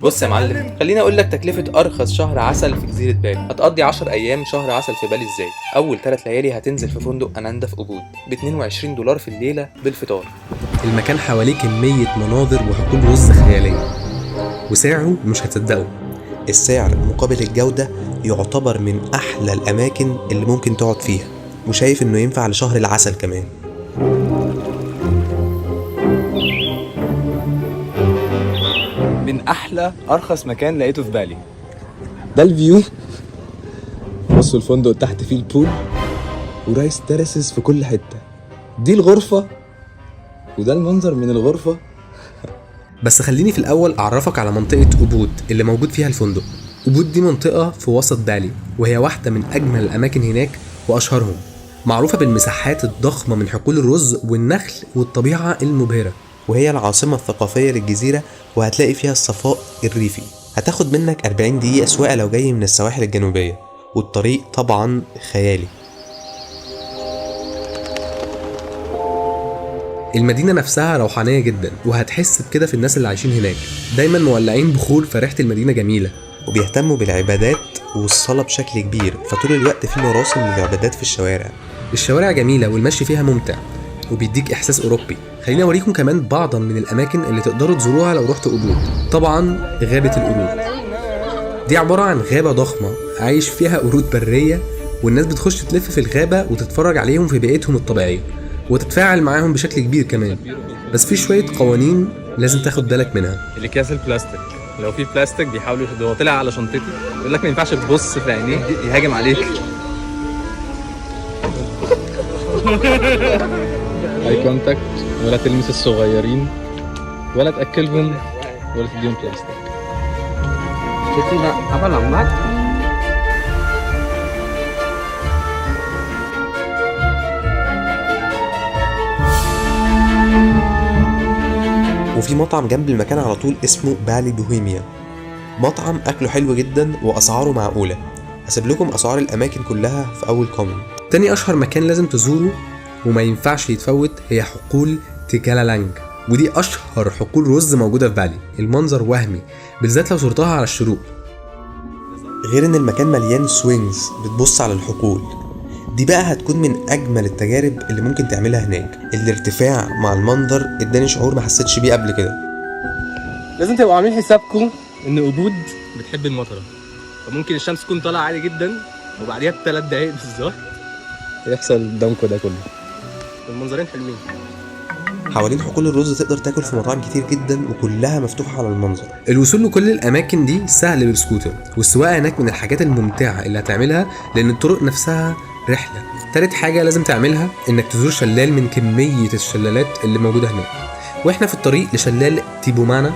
بص يا معلم، خليني اقول لك تكلفه ارخص شهر عسل في جزيره بالي. هتقضي 10 ايام شهر عسل في بالي ازاي؟ اول 3 ليالي هتنزل في فندق اناندا في ابود ب $22 في الليله بالفطار. المكان حواليه كمية مناظر وحقول رز خيالية، وسعره مش هتصدقه. السعر مقابل الجودة يعتبر من أحلى الأماكن اللي ممكن تقعد فيها، وشايف إنه ينفع لشهر العسل كمان. من احلى ارخص مكان لقيته في بالي. ده الفيو، بصوا الفندق تحت فيه البول ورايس تيراسز في كل حته. دي الغرفه وده المنظر من الغرفه. بس خليني في الأول أعرفك على منطقة أبود اللي موجود فيها الفندق. أبود دي منطقة في وسط بالي، وهي واحدة من أجمل الأماكن هناك وأشهرهم. معروفة بالمساحات الضخمة من حقول الرز والنخل والطبيعة المبهرة، وهي العاصمة الثقافية للجزيرة، وهتلاقي فيها الصفاء الريفي. هتاخد منك 40 دقيقة سواقة لو جاي من السواحل الجنوبية، والطريق طبعا خيالي. المدينة نفسها روحانية جدا، وهتحس بكده في الناس اللي عايشين هناك. دايما مولعين بخور، فريحة المدينة جميلة. وبيهتموا بالعبادات والصلاة بشكل كبير، فطول الوقت في مراسم للعبادات في الشوارع. الشوارع جميلة والمشي فيها ممتع وبيديك إحساس أوروبي. خليني أوريكم كمان بعضا من الأماكن اللي تقدروا تزوروها لو رحتوا أبود. طبعا غابة القرود دي عبارة عن غابة ضخمة عايش فيها قرود برية، والناس بتخش تلف في الغابة وتتفرج عليهم في بيئتهم الطبيعية وتتفاعل معاهم بشكل كبير كمان. بس في شوية قوانين لازم تاخد بالك منها. الاكياس البلاستيك، لو في بلاستيك بيحاولوا ياخدوه. هو طلع على شنطتي يقول لك ما ينفعش تبص في عينيه يهاجم عليك. اي كونتاكت، ولا تلمس الصغيرين ولا تاكلهم ولا تديهم بلاستيك. وفي مطعم جنب المكان على طول اسمه بالي بوهيميا. مطعم أكله حلو جدا وأسعاره معقولة. هسيب لكم أسعار الأماكن كلها في أول كومنت. تاني أشهر مكان لازم تزوره وما ينفعش يتفوت هي حقول تيكالالانج، ودي أشهر حقول رز موجودة في بالي. المنظر وهمي بالذات لو صورتها على الشروق. غير إن المكان مليان سوينجز بتبص على الحقول دي، بقى هتكون من أجمل التجارب اللي ممكن تعملها هناك. الارتفاع مع المنظر اداني شعور ما حسيتش بيه قبل كده. لازم تبقوا عاملين حسابكم ان ابود بتحب المطره، فممكن الشمس تكون طالعه عالي جدا وبعديها ب3 دقايق بالظبط يحصل الدمكو ده كله. المنظرين حلوين. حوالين حقول الرز تقدر تاكل في مطاعم كتير جدا وكلها مفتوحة على المنظر. الوصول لكل الأماكن دي سهل بالسكوتر، والسواقة هناك من الحاجات الممتعة اللي هتعملها لأن الطرق نفسها رحلة. تالت حاجة لازم تعملها إنك تزور شلال من كمية الشلالات اللي موجودة هناك. وإحنا في الطريق لشلال تيبومانا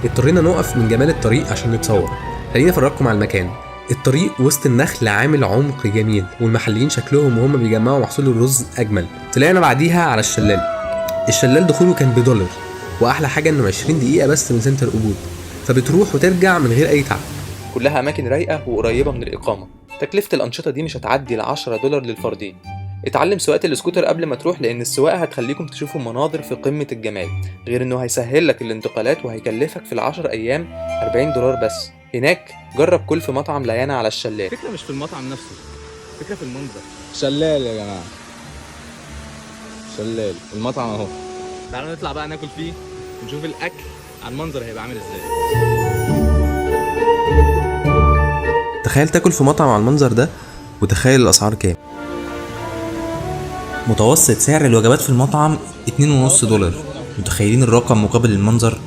اضطرينا نقف من جمال الطريق عشان نتصور. خليني أفرجكم على المكان. الطريق وسط النخل عامل عمق جميل، والمحليين شكلهم وهم بيجمعوا محصول الرز أجمل. طلعنا بعديها على الشلال. الشلال دخوله كان $1، وأحلى حاجة إنه 20 دقيقة بس من سنتر أبود، فبتروح وترجع من غير أي تعب. كلها اماكن رايقه وقريبه من الاقامه. تكلفه الانشطه دي مش هتعدي $10 للفردين. اتعلم سواقه السكوتر قبل ما تروح، لان السواقه هتخليكم تشوفوا مناظر في قمه الجمال، غير انه هيسهل لك الانتقالات وهيكلفك في ال10 ايام $40 بس. هناك جرب كل في مطعم ليانا على الشلال. الفكره مش في المطعم نفسه، الفكره في المنظر. شلال يا جماعه، شلال. المطعم اهو، تعالوا نطلع بقى ناكل فيه ونشوف الاكل على المنظر هيبقى عامل ازاي. تخيل تاكل في مطعم على المنظر ده، وتخيل الأسعار كام. متوسط سعر الوجبات في المطعم $2.50. متخيلين الرقم مقابل المنظر؟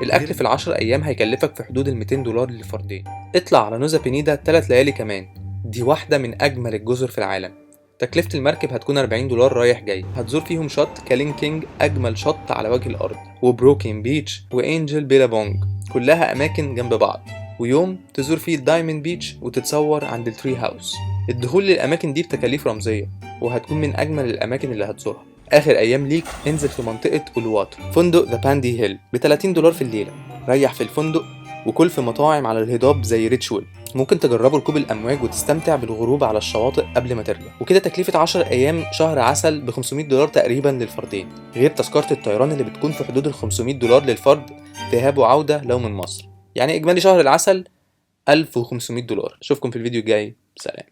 الاكل في ال10 ايام هيكلفك في حدود $200 للفردين. اطلع على نوزا بينيدا 3 ليالي كمان، دي واحده من اجمل الجزر في العالم. تكلفة المركب هتكون $40 رايح جاي. هتزور فيهم شط كالين كينج، أجمل شط على وجه الأرض، وبروكين بيتش وإنجل بيلابونج، كلها أماكن جنب بعض. ويوم تزور فيه الدايموند بيتش وتتصور عند التري هاوس. الدخول للأماكن دي بتكاليف رمزية، وهتكون من أجمل الأماكن اللي هتزورها. آخر أيام ليك انزل في منطقة أولواتو، فندق ذا باندي هيل ب$30 في الليلة. ريح في الفندق وكل في مطاعم على الهضاب زي ريتشوال. ممكن تجربوا ركوب الامواج وتستمتع بالغروب على الشواطئ قبل ما ترجع. وكده تكلفة 10 ايام شهر عسل ب $500 تقريبا للفردين، غير تذكرة الطيران اللي بتكون في حدود $500 للفرد ذهاب وعودة لو من مصر. يعني اجمالي شهر العسل $1500. اشوفكم في الفيديو الجاي، سلام.